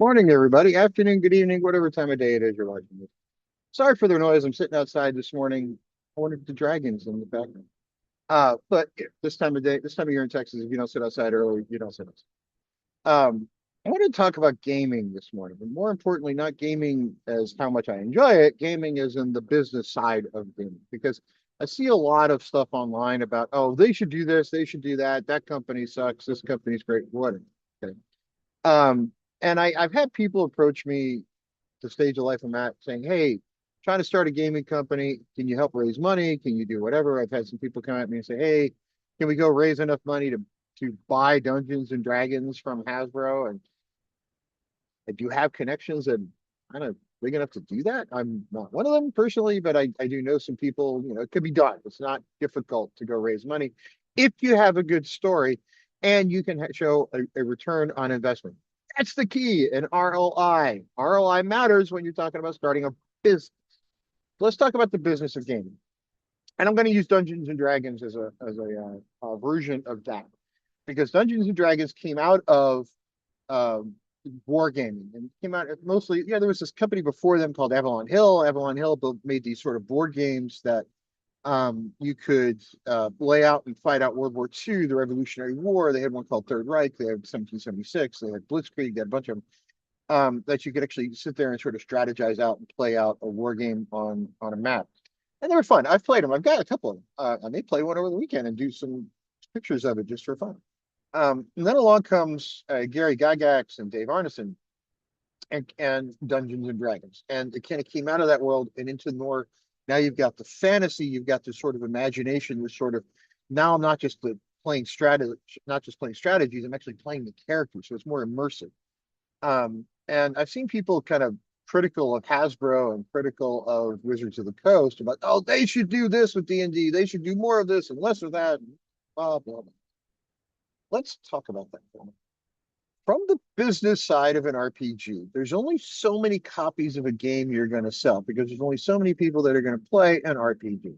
Morning, everybody. Afternoon, good evening, whatever time of day it is you're watching this. Sorry for the noise. I'm sitting outside this morning. I wanted the dragons in the background. But this time of day, this time of year in Texas, if you don't sit outside early, you don't sit outside. I wanted to talk about gaming this morning, and more importantly, not gaming as how much I enjoy it. Gaming is in the business side of gaming because I see a lot of stuff online about, oh, they should do this, they should do that. That company sucks. This company's great. Whatever. Okay. Um, and I've had people approach me the stage of life I'm at saying, hey, trying to start a gaming company. Can you help raise money? Can you do whatever? I've had some people come at me and say, hey, can we go raise enough money to buy Dungeons and Dragons from Hasbro? And I do have connections and kind of big enough to do that. I'm not one of them personally, but I do know some people, it could be done. It's not difficult to go raise money if you have a good story and you can show a return on investment. That's the key, an ROI. ROI matters when you're talking about starting a business. Let's talk about the business of gaming. And I'm going to use Dungeons and Dragons as a version of that because Dungeons and Dragons came out of um, wargaming and came out mostly. Yeah, there was this company before them called Avalon Hill. Avalon Hill made these sort of board games that you could lay out and fight out World War II, the Revolutionary War. They had one called Third Reich. They had 1776. They had Blitzkrieg. They had a bunch of them that you could actually sit there and sort of strategize out and play out a war game on a map. And they were fun. I've played them. I've got a couple of them. I may play one over the weekend and do some pictures of it just for fun. And then along comes Gary Gygax and Dave Arneson and Dungeons and Dragons. And it kind of came out of that world and into more. Now you've got the fantasy, you've got this sort of imagination, this sort of now I'm not just playing strategy, not just playing strategies, I'm actually playing the characters. So it's more immersive. And I've seen people kind of critical of Hasbro and critical of Wizards of the Coast about, oh, they should do this with D&D. They should do more of this and less of that. Blah, blah, blah. Let's talk about that for a minute. From the business side of an RPG, there's only so many copies of a game you're going to sell because there's only so many people that are going to play an RPG.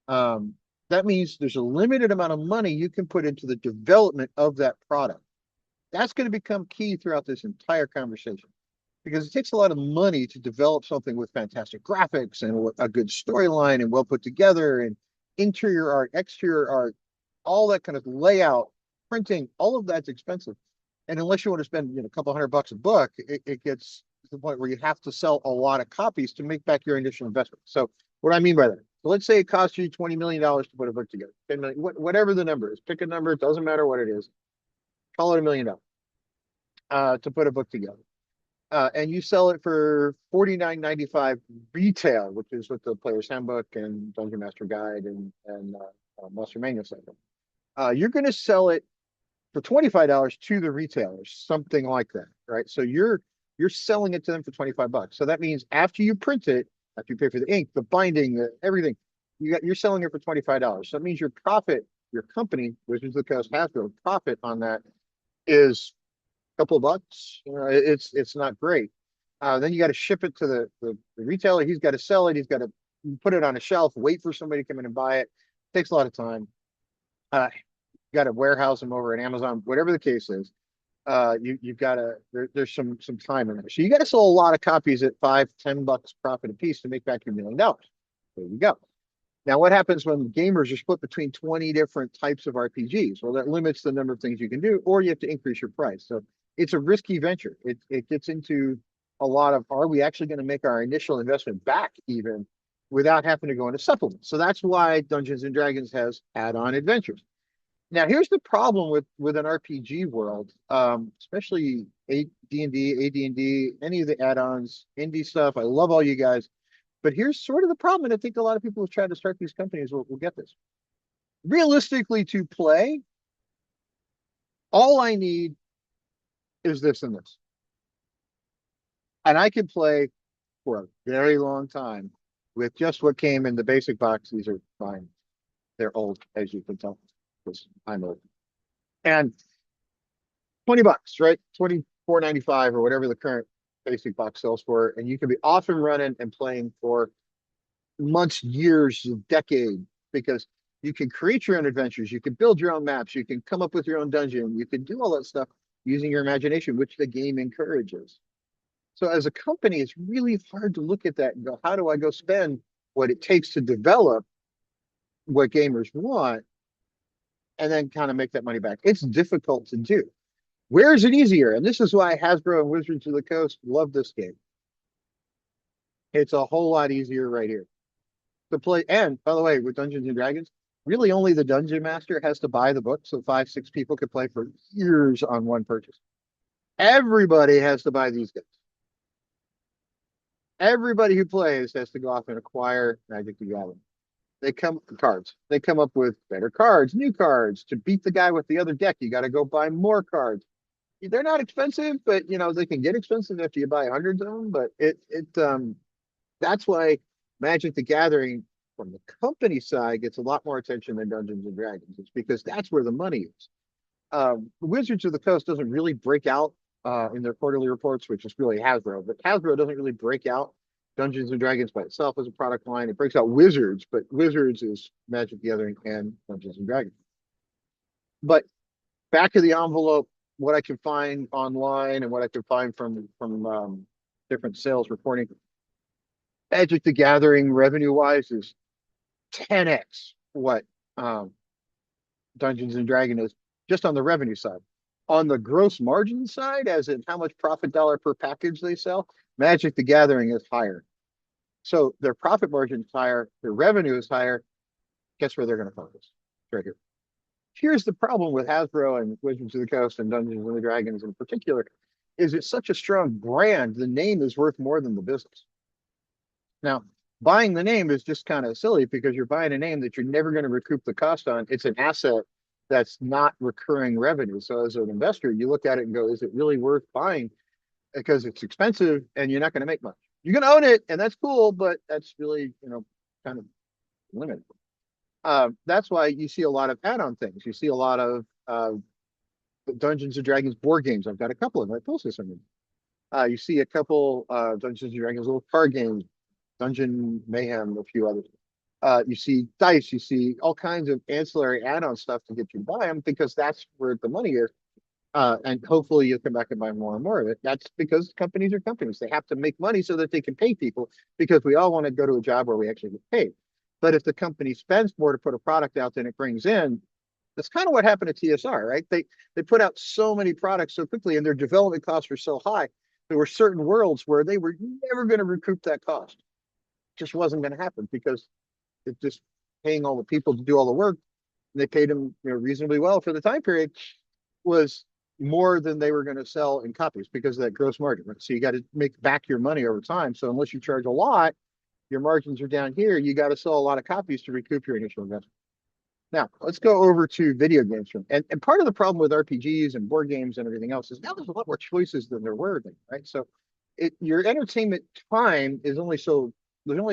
Um, that means there's a limited amount of money you can put into the development of that product. That's going to become key throughout this entire conversation because it takes a lot of money to develop something with fantastic graphics and a good storyline and well put together and interior art, exterior art, all that kind of layout, printing, all of that's expensive. And unless you want to spend a couple $100 a book, it gets to the point where you have to sell a lot of copies to make back your initial investment. So what do I mean by that? So let's say it costs you $20 million to put a book together, 10 million, whatever the number is. Pick a number, it doesn't matter what it is. Call it $1 million to put a book together. And you sell it for $49.95 retail, which is with the Player's Handbook and Dungeon Master Guide and Master Manual set. You're going to sell it for $25 to the retailers, something like that, right? So you're selling it to them for $25. So that means after you print it, after you pay for the ink, the binding, everything, you're selling it for $25. So that means your profit, your company, Wizards of the Coast Hasbro, profit on that is couple of bucks. It's not great. Then you got to ship it to the retailer. He's got to sell it. He's got to put it on a shelf, wait for somebody to come in and buy it. Takes a lot of time. You got to warehouse them over at Amazon, whatever the case is. You've got to there's some time in there. So you got to sell a lot of copies at $5-10 profit a piece to make back your $1 million. There you go. Now, what happens when gamers are split between 20 different types of RPGs? Well, that limits the number of things you can do, or you have to increase your price. So it's a risky venture. It gets into a lot of, are we actually going to make our initial investment back even without having to go into supplements? So that's why Dungeons and Dragons has add-on adventures. Now, here's the problem with an RPG world, especially D&D, AD&D, any of the add-ons, indie stuff. I love all you guys. But here's sort of the problem, and I think a lot of people who try to start these companies will get this. Realistically, to play, all I need is this and this. And I can play for a very long time with just what came in the basic box. These are fine. They're old, as you can tell, because I'm old. And $20, right? 24.95 or whatever the current basic box sells for. And you can be off and running and playing for months, years, a decade, because you can create your own adventures, you can build your own maps, you can come up with your own dungeon, you can do all that stuff using your imagination, which the game encourages. So as a company, it's really hard to look at that and go, how do I go spend what it takes to develop what gamers want and then kind of make that money back? It's difficult to do. Where is it easier? And this is why Hasbro and Wizards of the Coast love this game. It's a whole lot easier right here to play. And by the way, with Dungeons and Dragons, really only the dungeon master has to buy the book, so 5, 6 people could play for years on one purchase. Everybody has to buy these guys. Everybody who plays has to go off and acquire Magic the Gathering. They come cards. They come up with better cards, new cards to beat the guy with the other deck. You got to go buy more cards. They're not expensive, but they can get expensive after you buy hundreds of them. But that's why Magic the Gathering from the company side gets a lot more attention than Dungeons and Dragons. It's because that's where the money is. Wizards of the Coast doesn't really break out in their quarterly reports, which is really Hasbro, but Hasbro doesn't really break out Dungeons and Dragons by itself as a product line. It breaks out Wizards, but Wizards is Magic the Gathering and Dungeons and Dragons. But back of the envelope, what I can find online and what I can find from different sales reporting, Magic the Gathering revenue wise is 10x what Dungeons and Dragons is just on the revenue side. On the gross margin side, as in how much profit dollar per package they sell, Magic the Gathering is higher. So their profit margin is higher, their revenue is higher. Guess where they're going to focus? Right here. Here's the problem with Hasbro and Wizards of the Coast and Dungeons and Dragons in particular, is it's such a strong brand, the name is worth more than the business. Now, buying the name is just kind of silly because you're buying a name that you're never going to recoup the cost on. It's an asset that's not recurring revenue. So as an investor, you look at it and go, is it really worth buying? Because it's expensive and you're not going to make much. You can own it and that's cool, but that's really, kind of limited. That's why you see a lot of add-on things. You see a lot of Dungeons and Dragons board games. I've got a couple of them. I posted some of them. You see a couple Dungeons and Dragons little card games, Dungeon Mayhem, a few others. You see dice, you see all kinds of ancillary add-on stuff to get you to buy them because that's where the money is. And hopefully you'll come back and buy more and more of it. That's because companies are companies. They have to make money so that they can pay people because we all want to go to a job where we actually get paid. But if the company spends more to put a product out than it brings in, that's kind of what happened to TSR, right? They put out so many products so quickly and their development costs were so high. There were certain worlds where they were never going to recoup that cost. It just wasn't going to happen because it just paying all the people to do all the work. And they paid them reasonably well for the time period was more than they were going to sell in copies because of that gross margin. Right? So you got to make back your money over time. So unless you charge a lot, your margins are down here. You got to sell a lot of copies to recoup your initial investment. Now, let's go over to video games. And part of the problem with RPGs and board games and everything else is now there's a lot more choices than there were then, right? So your entertainment time is there's only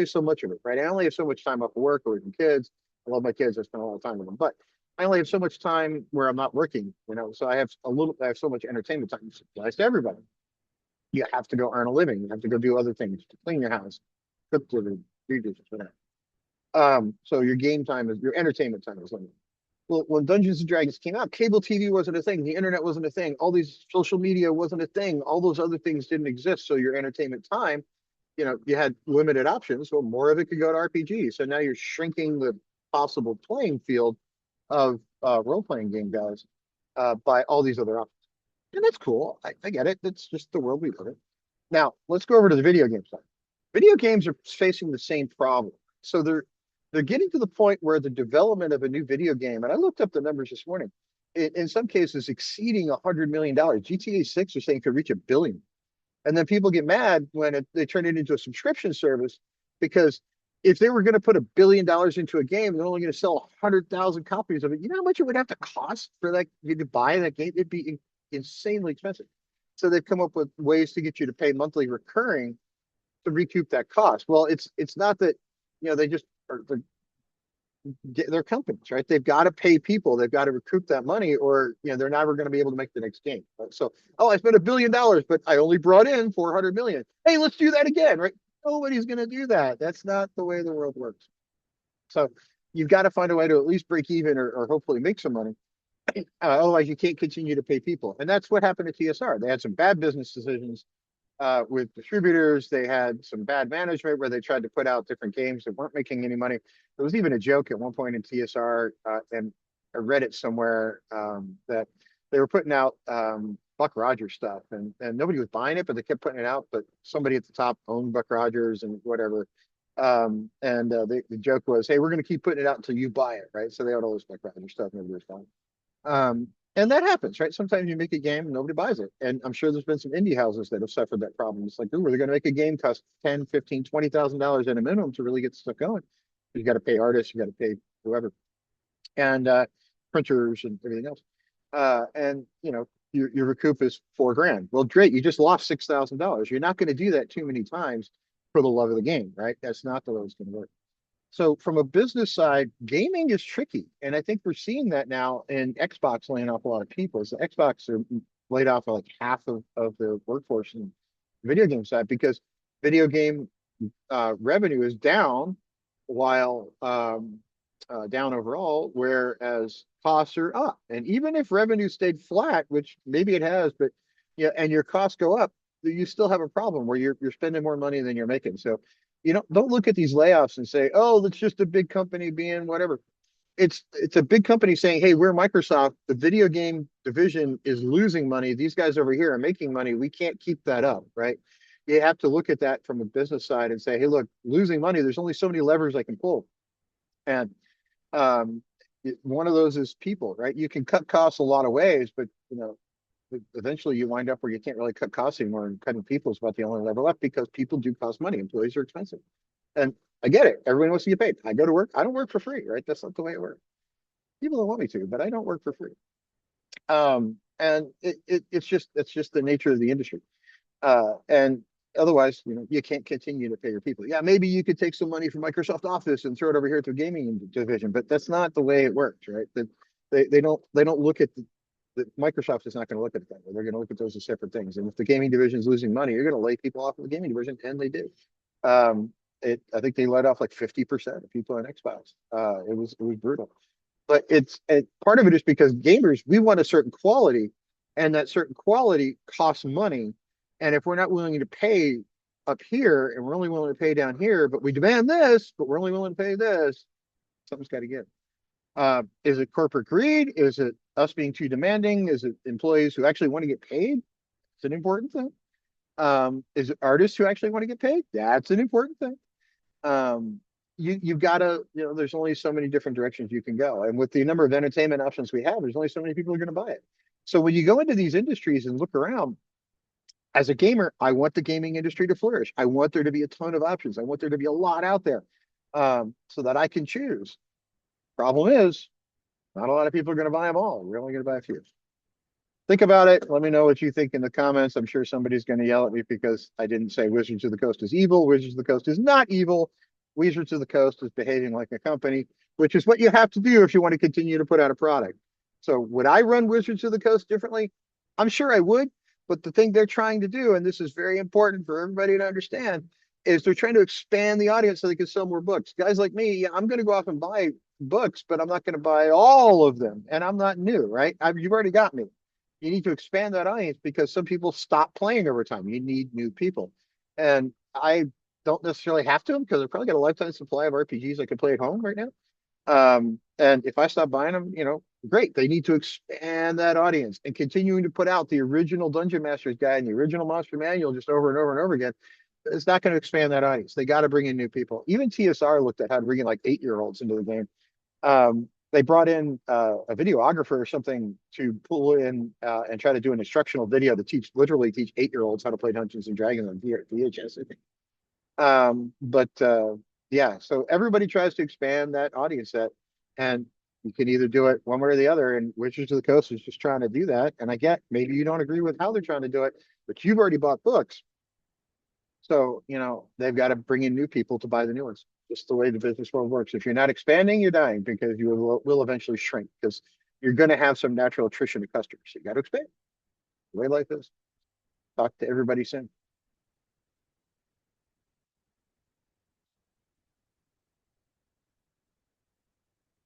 so much of it, right? I only have so much time off of work or with kids. I love my kids. I spend a lot of time with them, but I only have so much time where I'm not working, so I have so much entertainment time. It applies to everybody. You have to go earn a living. You have to go do other things to clean your house, cook dinner, do dishes, whatever. So your your entertainment time is limited. Well, when Dungeons and Dragons came out, cable TV wasn't a thing. The internet wasn't a thing. All these social media wasn't a thing. All those other things didn't exist. So your entertainment time, you had limited options. So more of it could go to RPG. So now you're shrinking the possible playing field of role-playing game guys by all these other options. And that's cool. I get it. That's just the world we live in. Now, let's go over to the video game side. Video games are facing the same problem. So they're getting to the point where the development of a new video game, and I looked up the numbers this morning, in some cases exceeding $100 million. GTA 6 are saying could reach $1 billion. And then people get mad when they turn it into a subscription service because if they were going to put $1 billion into a game, they're only going to sell 100,000 copies of it. You know how much it would have to cost for you to buy that game? It'd be insanely expensive. So they've come up with ways to get you to pay monthly recurring to recoup that cost. Well, it's not that they just they're companies, right? They've got to pay people. They've got to recoup that money, or they're never going to be able to make the next game. Right? So, I spent $1 billion, but I only brought in 400 million. Hey, let's do that again, right? Nobody's going to do that. That's not the way the world works. So you've got to find a way to at least break even or hopefully make some money. Otherwise, you can't continue to pay people. And that's what happened to TSR. They had some bad business decisions. with distributors. They had some bad management where they tried to put out different games that weren't making any money. There was even a joke at one point in TSR, and I read it somewhere, that they were putting out Buck Rogers stuff, and nobody was buying it, but they kept putting it out. But somebody at the top owned Buck Rogers and whatever. And the joke was, hey, we're going to keep putting it out until you buy it, right? So they had all this Buck Rogers stuff, nobody was buying. And that happens, right? Sometimes you make a game and nobody buys it. And I'm sure there's been some indie houses that have suffered that problem. It's like, ooh, they're going to make a game cost 10, 15, $20,000 at a minimum to really get stuff going. You got to pay artists, you got to pay whoever, and printers and everything else. And your recoup is 4 grand. Well, great, you just lost $6,000. You're not going to do that too many times for the love of the game, right? That's not the way it's going to work. So from a business side, gaming is tricky. And I think we're seeing that now in Xbox laying off a lot of people. So Xbox are laid off like half of their workforce in the video game side because video game revenue is down while down overall, whereas costs are up. And even if revenue stayed flat, which maybe it has, but yeah, and your costs go up, you still have a problem where you're spending more money than you're making. So don't look at these layoffs and say, oh, that's just a big company being whatever. It's a big company saying, hey, we're Microsoft. The video game division is losing money. These guys over here are making money. We can't keep that up, right? You have to look at that from a business side and say, hey, look, losing money, there's only so many levers I can pull. And um, one of those is people, right? You can cut costs a lot of ways, but eventually you wind up where you can't really cut costs anymore, and cutting people is about the only lever left because people do cost money. Employees are expensive. And I get it. Everyone wants to get paid. I go to work. I don't work for free, right? That's not the way it works. People don't want me to, but I don't work for free. And it's just the nature of the industry. And otherwise, you can't continue to pay your people. Yeah, maybe you could take some money from Microsoft Office and throw it over here to a gaming division, but that's not the way it works, right? That they don't look at the Microsoft is not going to look at it that way. They're going to look at those as separate things. And if the gaming division is losing money, you're going to lay people off of the gaming division, and they do. I think they let off like 50% of people on Xbox. It was brutal. But part of it is because gamers, we want a certain quality, and that certain quality costs money. And if we're not willing to pay up here, and we're only willing to pay down here, but we demand this, but we're only willing to pay this, something's got to give. Is it corporate greed? Is it us being too demanding? Is it employees who actually want to get paid? It's an important thing. Is it artists who actually want to get paid? That's an important thing. You've got to, there's only so many different directions you can go. And with the number of entertainment options we have, there's only so many people who are going to buy it. So when you go into these industries and look around, as a gamer, I want the gaming industry to flourish. I want there to be a ton of options. I want there to be a lot out there, so that I can choose. Problem is, not a lot of people are going to buy them all. We're only going to buy a few. Think about it. Let me know what you think in the comments. I'm sure somebody's going to yell at me because I didn't say Wizards of the Coast is evil. Wizards of the Coast is not evil. Wizards of the Coast is behaving like a company, which is what you have to do if you want to continue to put out a product. So would I run Wizards of the Coast differently? I'm sure I would. But the thing they're trying to do, and this is very important for everybody to understand, is they're trying to expand the audience so they can sell more books. Guys like me, yeah, I'm going to go off and buy books, but I'm not going to buy all of them. And I'm not new, right? You've already got me. You need to expand that audience because some people stop playing over time. You need new people. And I don't necessarily have to because I've probably got a lifetime supply of RPGs I could play at home right now. And if I stop buying them, great. They need to expand that audience and continuing to put out the original Dungeon Master's Guide and the original Monster Manual just over and over and over again. It's not going to expand that audience. They got to bring in new people. Even TSR looked at how to bring in like 8-year-olds into the game. They brought in a videographer or something to pull in and try to do an instructional video to literally teach 8-year-olds how to play Dungeons and Dragons on VHS, I think. But yeah, so everybody tries to expand that audience set, and you can either do it one way or the other. And Wizards of the Coast is just trying to do that. And I get maybe you don't agree with how they're trying to do it, but you've already bought books. So, they've got to bring in new people to buy the new ones. Just the way the business world works. If you're not expanding, you're dying because you will eventually shrink because you're going to have some natural attrition of customers. So you got to expand. The way life is. Talk to everybody soon.